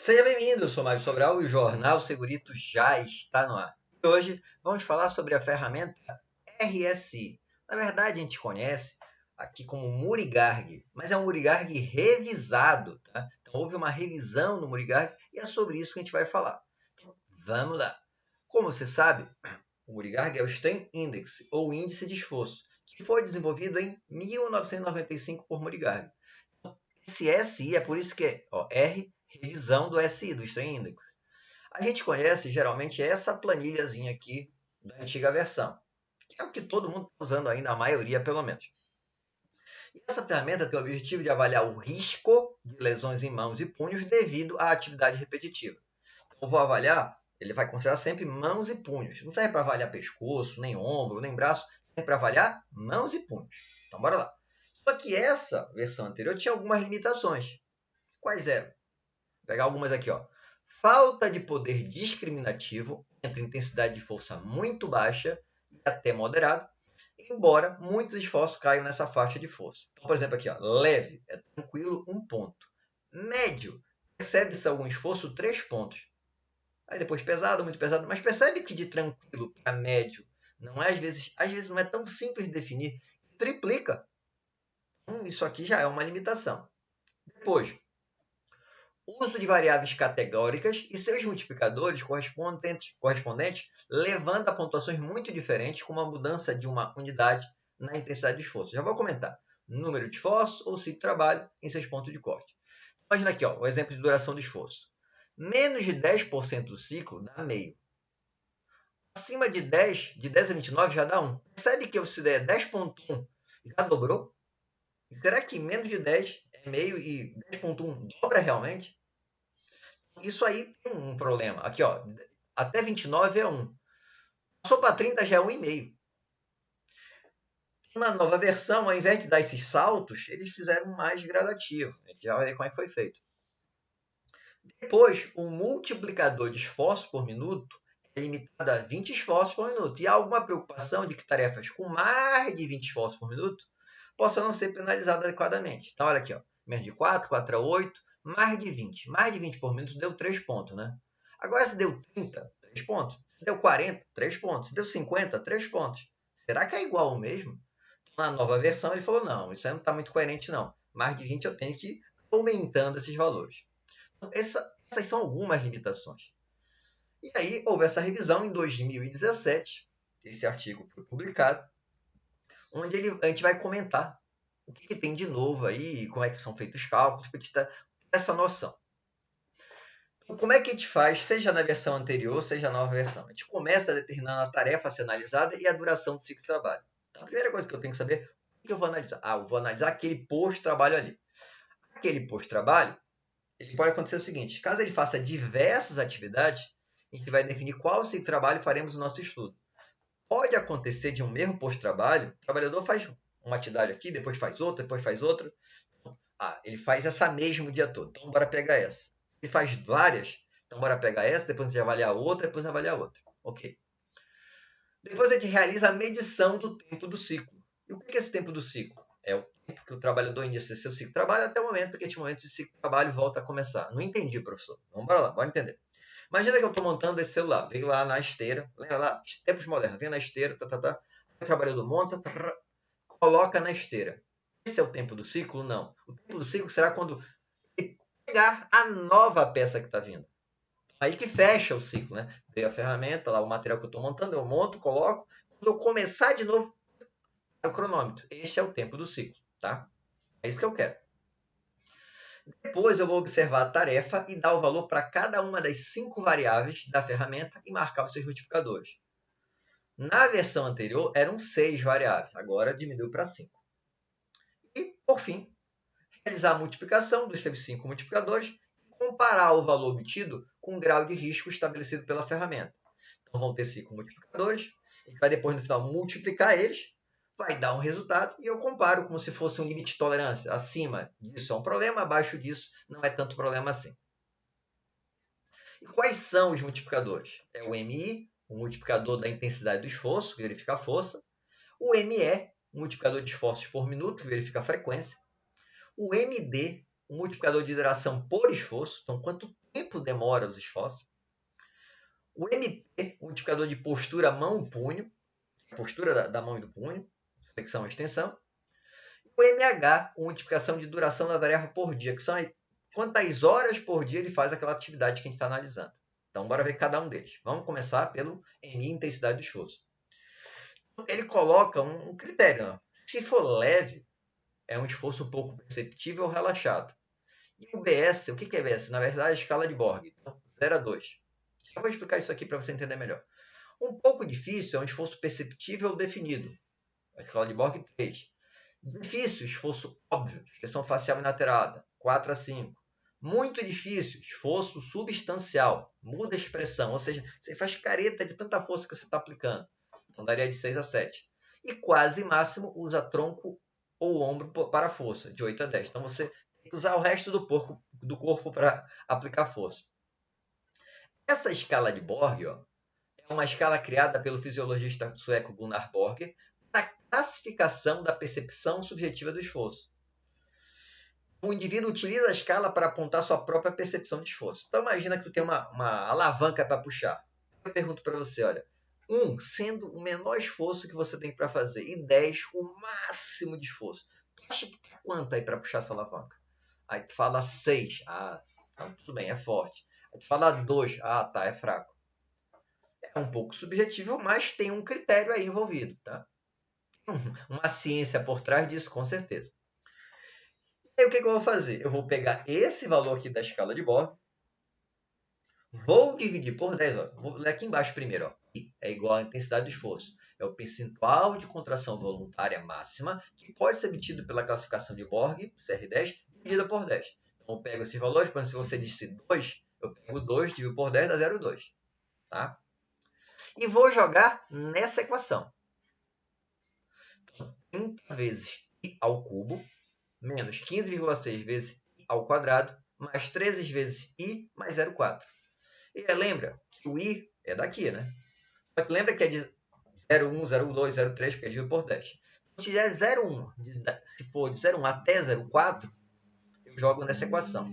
Seja bem-vindo, eu sou Mário Sobral e o Jornal Segurito já está no ar. Hoje vamos falar sobre a ferramenta RSI. Na verdade, a gente conhece aqui como Murigarg, mas é um Murigarg revisado, tá? Então houve uma revisão no Murigarg e é sobre isso que a gente vai falar. Então, vamos lá. Como você sabe, o Murigarg é o Strain Index, ou Índice de Esforço, que foi desenvolvido em 1995 por Murigarg. Esse SI é por isso que é R, revisão do SI, do Strain Index. A gente conhece geralmente essa planilhazinha aqui da antiga versão, que é o que todo mundo está usando ainda, a maioria pelo menos. E essa ferramenta tem o objetivo de avaliar o risco de lesões em mãos e punhos devido à atividade repetitiva. Então, eu vou avaliar, ele vai considerar sempre mãos e punhos. Não serve para avaliar pescoço, nem ombro, nem braço, serve para avaliar mãos e punhos. Então, bora lá. Só que essa versão anterior tinha algumas limitações. Quais eram? Vou pegar algumas aqui, ó. Falta de poder discriminativo entre intensidade de força muito baixa e até moderado, embora muitos esforços caiam nessa faixa de força. Então, por exemplo, aqui, ó, leve, é tranquilo, 1 ponto. Médio, percebe-se algum esforço, 3 pontos. Aí depois pesado, muito pesado, mas percebe que de tranquilo para médio, não é, às vezes não é tão simples de definir, triplica. Isso aqui já é uma limitação. Depois, uso de variáveis categóricas e seus multiplicadores correspondentes, levando a pontuações muito diferentes, com uma mudança de uma unidade na intensidade de esforço. Já vou comentar. Número de esforço ou ciclo de trabalho em seus pontos de corte. Imagina aqui, ó, o exemplo de duração do esforço. Menos de 10% do ciclo dá meio. Acima de 10 a 29 já dá 1. Percebe que se der 10.1 já dobrou? Será que menos de 10 é meio e 10.1 dobra realmente? Isso aí tem um problema. Aqui, ó, até 29 é 1. Passou para 30 já é 1,5. Na nova versão, ao invés de dar esses saltos, eles fizeram mais gradativo. A gente já vai ver como é que foi feito. Depois, o multiplicador de esforços por minuto é limitado a 20 esforços por minuto. E há alguma preocupação de que tarefas com mais de 20 esforços por minuto possam não ser penalizadas adequadamente. Então, olha aqui, ó, menos de 4, 4 a 8, mais de 20. Mais de 20 por minuto deu 3 pontos, né? Agora, se deu 30, 3 pontos. Se deu 40, 3 pontos. Se deu 50, 3 pontos. Será que é igual ao mesmo? Na nova versão, ele falou, não, isso aí não está muito coerente, não. Mais de 20 eu tenho que ir aumentando esses valores. Então, essas são algumas limitações. E aí, houve essa revisão em 2017, esse artigo foi publicado, onde a gente vai comentar o que tem de novo aí, como é que são feitos os cálculos, para a gente ter essa noção. Então, como é que a gente faz, seja na versão anterior, seja na nova versão? A gente começa determinando a tarefa a ser analisada e a duração do ciclo de trabalho. Então, a primeira coisa que eu tenho que saber, o que eu vou analisar? Eu vou analisar aquele posto de trabalho ali. Aquele posto de trabalho, ele pode acontecer o seguinte, caso ele faça diversas atividades, a gente vai definir qual ciclo de trabalho faremos no nosso estudo. Pode acontecer de um mesmo posto de trabalho, o trabalhador faz uma atividade aqui, depois faz outra, depois faz outra. Ele faz essa mesmo o dia todo, então bora pegar essa. Ele faz várias, então bora pegar essa, depois a gente avalia a outra, depois a gente avalia a outra. Ok. Depois a gente realiza a medição do tempo do ciclo. E o que é esse tempo do ciclo? É o tempo que o trabalhador inicia seu ciclo de trabalho até o momento que esse momento de ciclo de trabalho volta a começar. Não entendi, professor. Vamos lá, bora entender. Imagina que eu estou montando esse celular. Venho lá na esteira, lembra lá, tempos modernos, vem na esteira, o trabalhador monta, coloca na esteira. Esse é o tempo do ciclo? Não. O tempo do ciclo será quando ele pegar a nova peça que está vindo. Aí que fecha o ciclo, né? Veio a ferramenta, lá o material que eu estou montando, eu monto, coloco. Quando eu começar de novo, é o cronômetro. Este é o tempo do ciclo, tá? É isso que eu quero. Depois eu vou observar a tarefa e dar o valor para cada uma das 5 variáveis da ferramenta e marcar os seus multiplicadores. Na versão anterior eram 6 variáveis, agora diminuiu para 5. E, por fim, realizar a multiplicação dos seus 5 multiplicadores e comparar o valor obtido com o grau de risco estabelecido pela ferramenta. Então, vão ter 5 multiplicadores, a gente vai depois, no final, multiplicar eles, vai dar um resultado e eu comparo como se fosse um limite de tolerância. Acima disso é um problema, abaixo disso não é tanto problema assim. E quais são os multiplicadores? É o MI, o multiplicador da intensidade do esforço, que verifica a força. O ME, multiplicador de esforços por minuto, que verifica a frequência. O MD, o multiplicador de duração por esforço, então quanto tempo demora os esforços. O MP, o multiplicador de postura mão-punho, postura da mão e do punho, flexão e extensão. E o MH, a multiplicação de duração da tarefa por dia, que são quantas horas por dia ele faz aquela atividade que a gente está analisando. Então, bora ver cada um deles. Vamos começar pelo MI, intensidade do esforço. Ele coloca um critério. Não? Se for leve, é um esforço um pouco perceptível ou relaxado. E o BS, o que é BS? Na verdade, é a escala de Borg. Então, 0 a 2. Já vou explicar isso aqui para você entender melhor. Um pouco difícil é um esforço perceptível ou definido. A escala de Borg 3. Difícil, esforço óbvio, expressão facial inalterada, 4 a 5. Muito difícil, esforço substancial, muda a expressão, ou seja, você faz careta de tanta força que você está aplicando. Então daria de 6 a 7. E quase máximo usa tronco ou ombro para a força, de 8 a 10. Então você tem que usar o resto do corpo para aplicar força. Essa escala de Borg é uma escala criada pelo fisiologista sueco Gunnar Borger para classificação da percepção subjetiva do esforço. O indivíduo utiliza a escala para apontar sua própria percepção de esforço. Então imagina que tu tem uma alavanca para puxar. Eu pergunto para você, olha, 1 sendo o menor esforço que você tem para fazer e 10 o máximo de esforço. Tu acha que tem quanto aí para puxar essa alavanca? Aí tu fala 6. Ah, então tudo bem, é forte. Aí tu fala 2. Ah, tá, é fraco. É um pouco subjetivo, mas tem um critério aí envolvido, tá? Uma ciência por trás disso, com certeza. E aí, o que eu vou fazer? Eu vou pegar esse valor aqui da escala de Borg, vou dividir por 10. Vou ler aqui embaixo primeiro. I é igual à intensidade do esforço. É o percentual de contração voluntária máxima que pode ser obtido pela classificação de Borg, TR10, dividida por 10. Então, eu pego esses valores, por exemplo, se você disse 2, eu pego 2, divido por 10, dá 0,2. Tá? E vou jogar nessa equação. 30 vezes I ao cubo, menos 15,6 vezes I ao quadrado, mais 13 vezes I, mais 0,4. E lembra que o I é daqui, né? Só que lembra que é de 0,1, 0,2, 0,3, porque é dividido por 10. Se é 0,1, se for de 0,1 até 0,4, eu jogo nessa equação.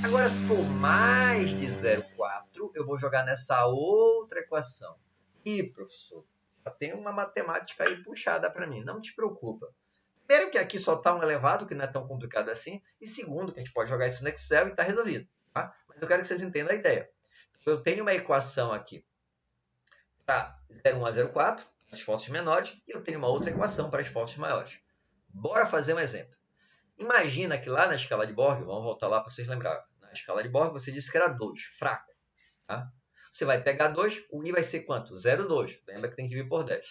Agora, se for mais de 0,4, eu vou jogar nessa outra equação. E, professor, tem uma matemática aí puxada para mim. Não te preocupa. Primeiro que aqui só está um elevado, que não é tão complicado assim. E segundo, que a gente pode jogar isso no Excel e está resolvido. Tá? Mas eu quero que vocês entendam a ideia. Eu tenho uma equação aqui para 0,1 a 0,4, esforços menores, e eu tenho uma outra equação para esforços maiores. Bora fazer um exemplo. Imagina que lá na escala de Borg, vamos voltar lá para vocês lembrarem. Na escala de Borg, você disse que era 2, fraco. Tá? Você vai pegar 2, o I vai ser quanto? 0,2. Lembra que tem que dividir por 10.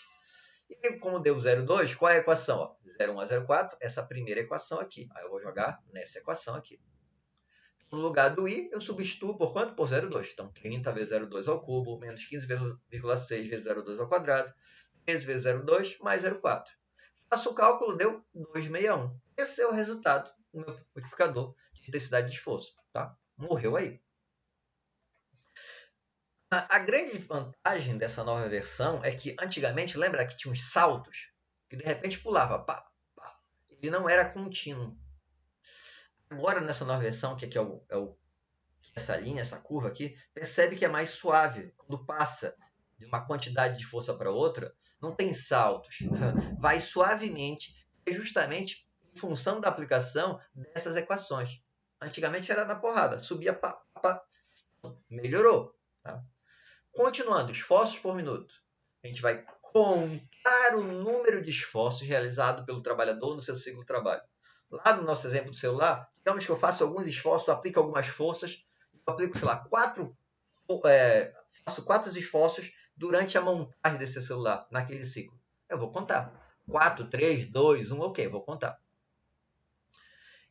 E como deu 0,2, qual é a equação? 0,1 a 0,4, essa primeira equação aqui. Aí eu vou jogar nessa equação aqui. No lugar do I, eu substituo por quanto? Por 0,2. Então, 30 vezes 0,2 ao cubo, menos 15,6 vezes 0,2 ao quadrado, 13 vezes 0,2, mais 0,4. Faço o cálculo, deu 261. Esse é o resultado do meu multiplicador de intensidade de esforço. Tá? Morreu aí. A grande vantagem dessa nova versão é que antigamente, lembra que tinha uns saltos? Que de repente pulava, pá, pá. Ele não era contínuo. Agora, nessa nova versão, que aqui essa linha, essa curva aqui, percebe que é mais suave. Quando passa de uma quantidade de força para outra, não tem saltos. Vai suavemente, justamente em função da aplicação dessas equações. Antigamente era na porrada, subia, pá, pá. Melhorou. Tá? Continuando, esforços por minuto. A gente vai contar o número de esforços realizados pelo trabalhador no seu ciclo de trabalho. Lá no nosso exemplo do celular, digamos que eu faço alguns esforços, aplico algumas forças, eu aplico, sei lá, faço 4 esforços durante a montagem desse celular, naquele ciclo. Eu vou contar. 4, 3, 2, 1, ok, vou contar.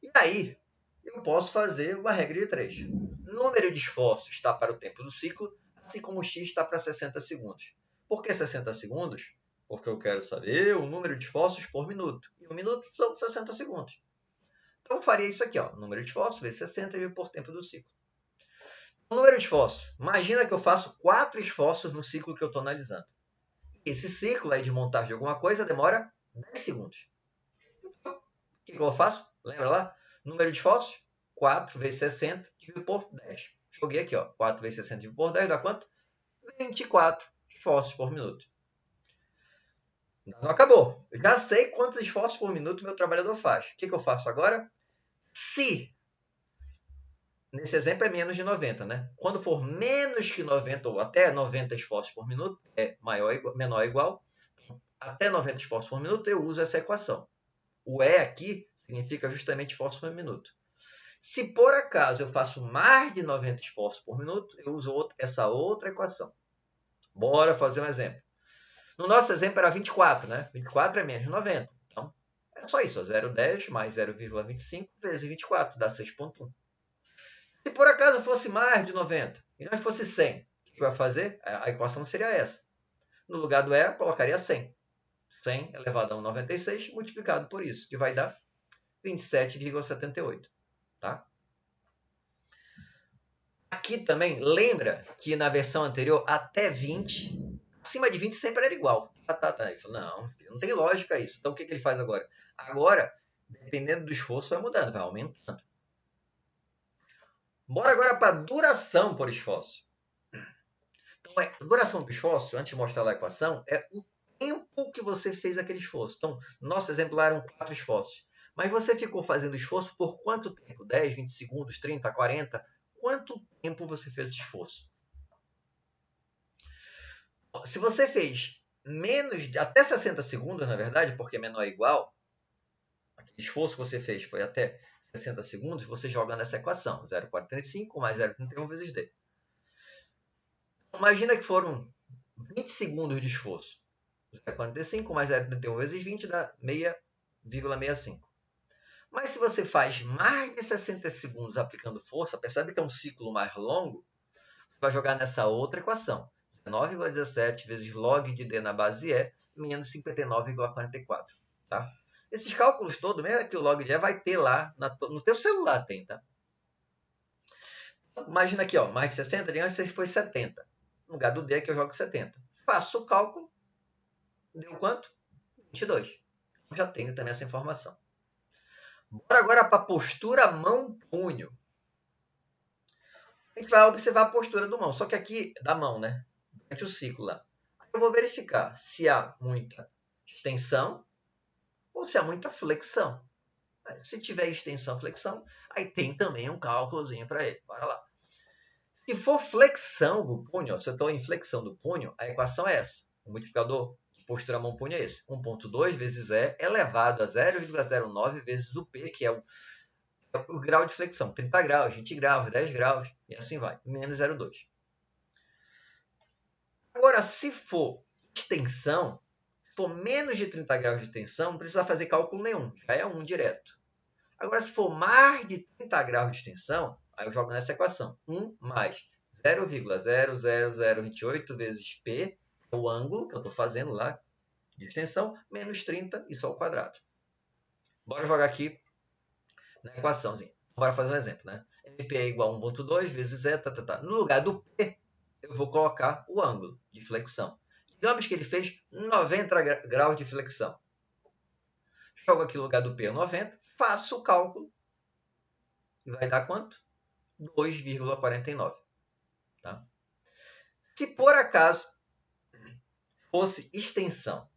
E aí, eu posso fazer uma regra de 3. Número de esforços está para o tempo do ciclo, assim como o x está para 60 segundos. Por que 60 segundos? Porque eu quero saber o número de esforços por minuto. E 1 minuto são 60 segundos. Então, eu faria isso aqui, ó. Número de esforços vezes 60 por tempo do ciclo. O número de esforços. Imagina que eu faço 4 esforços no ciclo que eu estou analisando. Esse ciclo aí de montagem de alguma coisa demora 10 segundos. Então, o que eu faço? Lembra lá? Número de esforços 4 vezes 60 dividido por 10. Joguei aqui, ó. 4 vezes 60 dividido por 10 dá quanto? 24 esforços por minuto. Não acabou. Eu já sei quantos esforços por minuto meu trabalhador faz. O que eu faço agora? Se, nesse exemplo é menos de 90, né? Quando for menos que 90 ou até 90 esforços por minuto, é menor ou igual, até 90 esforços por minuto, eu uso essa equação. O E aqui significa justamente esforços por minuto. Se por acaso eu faço mais de 90 esforços por minuto, eu uso essa outra equação. Bora fazer um exemplo. No nosso exemplo era 24, né? 24 é menos de 90. Então, é só isso. 0,10 mais 0,25 vezes 24 dá 6,1. Se por acaso fosse mais de 90 e nós fosse 100, o que vai fazer? A equação seria essa. No lugar do E, eu colocaria 100. 100 elevado a 96 multiplicado por isso, que vai dar 27,78. Tá? Aqui também, lembra que na versão anterior, até 20, acima de 20 sempre era igual. Ele falou, não tem lógica isso. Então, o que ele faz agora? Agora, dependendo do esforço, vai mudando, vai aumentando. Bora agora para a duração por esforço. Então, a duração do esforço, antes de mostrar lá a equação, é o tempo que você fez aquele esforço. Então, nosso exemplar eram 4 esforços. Mas você ficou fazendo esforço por quanto tempo? 10, 20 segundos, 30, 40? Quanto tempo você fez esse esforço? Se você fez até 60 segundos, na verdade, porque menor é igual, aquele esforço que você fez foi até 60 segundos, você joga nessa equação, 0,45 mais 0,31 vezes D. Imagina que foram 20 segundos de esforço. 0,45 mais 0,31 vezes 20 dá 6,65. Mas se você faz mais de 60 segundos aplicando força, percebe que é um ciclo mais longo, você vai jogar nessa outra equação. 19,17 vezes log de D na base E, menos 59,44. Tá? Esses cálculos todos, mesmo que o log de E vai ter lá, no teu celular tem, tá? Imagina aqui, ó, mais de 60, de antes foi 70. No lugar do D aqui eu jogo 70. Faço o cálculo, deu quanto? 22. Já tenho também essa informação. Bora agora para a postura mão-punho. A gente vai observar a postura do mão, só que aqui, da mão, né? Durante o ciclo lá. Eu vou verificar se há muita extensão ou se há muita flexão. Se tiver extensão, flexão, aí tem também um cálculozinho para ele. Bora lá. Se for flexão do punho, se eu estou em flexão do punho, a equação é essa. O multiplicador de postura mão-punho é esse. 1,2 vezes E elevado a 0,09 vezes o P, que é o grau de flexão. 30 graus, 20 graus, 10 graus, e assim vai. Menos 0,2. Agora, se for extensão, se for menos de 30 graus de extensão, não precisa fazer cálculo nenhum. Já é 1 direto. Agora, se for mais de 30 graus de extensão, aí eu jogo nessa equação. 1 mais 0,00028 vezes P, é o ângulo que eu estou fazendo lá de extensão, menos 30, isso ao quadrado. Bora jogar aqui na equaçãozinha. Bora fazer um exemplo, né? MP é igual a 1,2 vezes E, No lugar do P, eu vou colocar o ângulo de flexão. Digamos que ele fez 90 graus de flexão. Jogo aqui no lugar do P 90, faço o cálculo e vai dar quanto? 2,49. Tá? Se por acaso fosse extensão,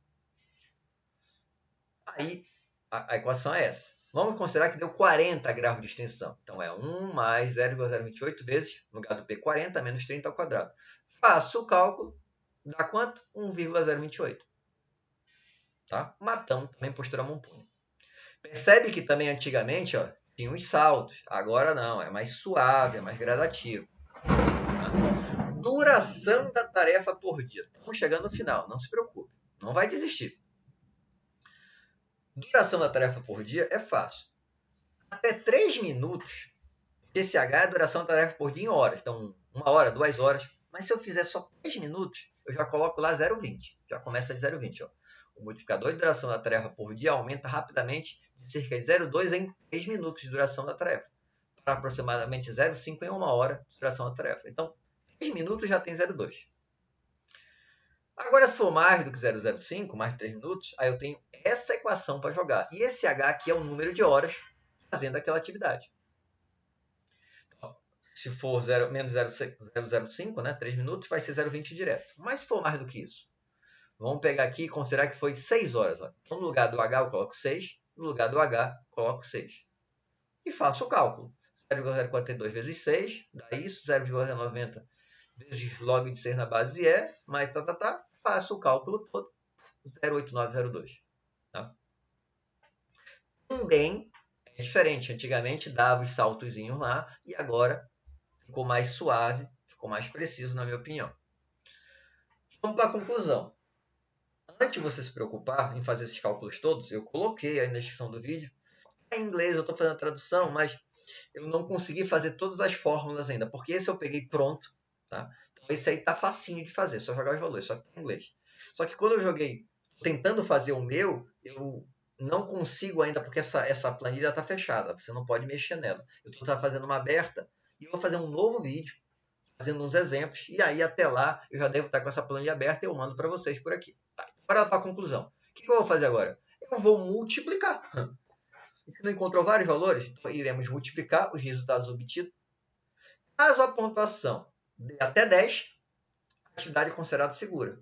aí a equação é essa. Vamos considerar que deu 40 graus de extensão. Então, é 1 mais 0,028 vezes, no lugar do P, 40 menos 30 ao quadrado. Faço o cálculo, dá quanto? 1,028. Tá? Matamos também postura mão-punho. Percebe que também antigamente tinha uns saltos. Agora não, é mais suave, é mais gradativo. Tá? Duração da tarefa por dia. Estamos chegando no final, não se preocupe. Não vai desistir. Duração da tarefa por dia é fácil. Até 3 minutos, TCH é a duração da tarefa por dia em horas. Então, 1 hora, 2 horas. Mas se eu fizer só 3 minutos, eu já coloco lá 0,20. Já começa de 0,20. O multiplicador de duração da tarefa por dia aumenta rapidamente de cerca de 0,2 em 3 minutos de duração da tarefa. Para aproximadamente 0,5 em 1 hora de duração da tarefa. Então, 3 minutos já tem 0,2. Agora, se for mais do que 0,05, mais de 3 minutos, aí eu tenho essa equação para jogar. E esse H aqui é o número de horas fazendo aquela atividade. Se for menos 0,05, né, 3 minutos, vai ser 0,20 direto. Mas se for mais do que isso, vamos pegar aqui e considerar que foi 6 horas. Ó. Então, no lugar do H, eu coloco 6. No lugar do H, coloco 6. E faço o cálculo. 0,042 vezes 6 dá isso. 0,90 vezes log de 6 na base é, mais faço o cálculo todo. 0,8902. Tá? Também é diferente. Antigamente dava os saltozinhos lá e agora ficou mais suave, ficou mais preciso, na minha opinião. Vamos para a conclusão. Antes de você se preocupar em fazer esses cálculos todos, eu coloquei aí na descrição do vídeo. Em inglês eu estou fazendo a tradução, mas eu não consegui fazer todas as fórmulas ainda, porque esse eu peguei pronto. Tá? Então esse aí tá facinho de fazer, só jogar os valores, só que em inglês. Só que quando eu joguei, tentando fazer o meu, eu não consigo ainda, porque essa planilha está fechada, você não pode mexer nela. Eu estou fazendo uma aberta e eu vou fazer um novo vídeo, fazendo uns exemplos, e aí até lá eu já devo estar com essa planilha aberta e eu mando para vocês por aqui. Tá? Agora para a conclusão. O que eu vou fazer agora? Eu vou multiplicar. Se não encontrou vários valores, então iremos multiplicar os resultados obtidos. Caso a pontuação dê até 10, a atividade é considerada segura.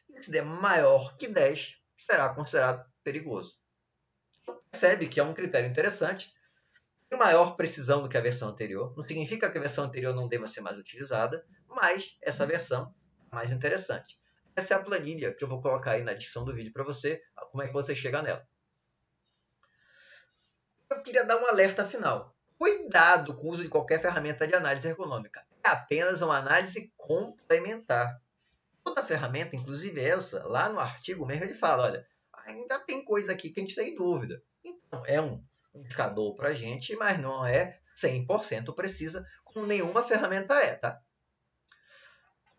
E se der maior que 10, será considerado perigoso. Então, percebe que é um critério interessante. Tem maior precisão do que a versão anterior. Não significa que a versão anterior não deva ser mais utilizada, mas essa versão é mais interessante. Essa é a planilha que eu vou colocar aí na descrição do vídeo para você, como é que você chega nela. Eu queria dar um alerta final. Cuidado com o uso de qualquer ferramenta de análise ergonômica. É apenas uma análise complementar. Toda ferramenta, inclusive essa, lá no artigo mesmo ele fala, olha, ainda tem coisa aqui que a gente tem dúvida. Então, é um indicador para a gente, mas não é 100% precisa, como nenhuma ferramenta é, tá?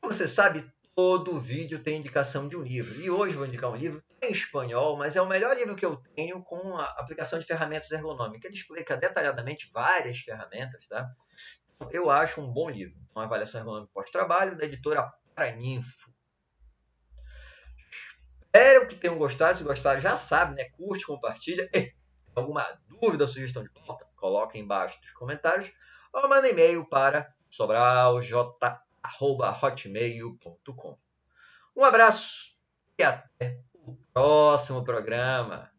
Como você sabe, todo vídeo tem indicação de um livro. E hoje vou indicar um livro em espanhol, mas é o melhor livro que eu tenho com a aplicação de ferramentas ergonômicas. Ele explica detalhadamente várias ferramentas, tá? Eu acho um bom livro. Uma avaliação ergonômica pós-trabalho, da editora Paraninfo. Espero que tenham gostado. Se gostaram, já sabe, né? Curte, compartilha. E alguma dúvida ou sugestão de pauta, coloque embaixo nos comentários ou manda e-mail para sobralj@hotmail.com. Um abraço e até o próximo programa.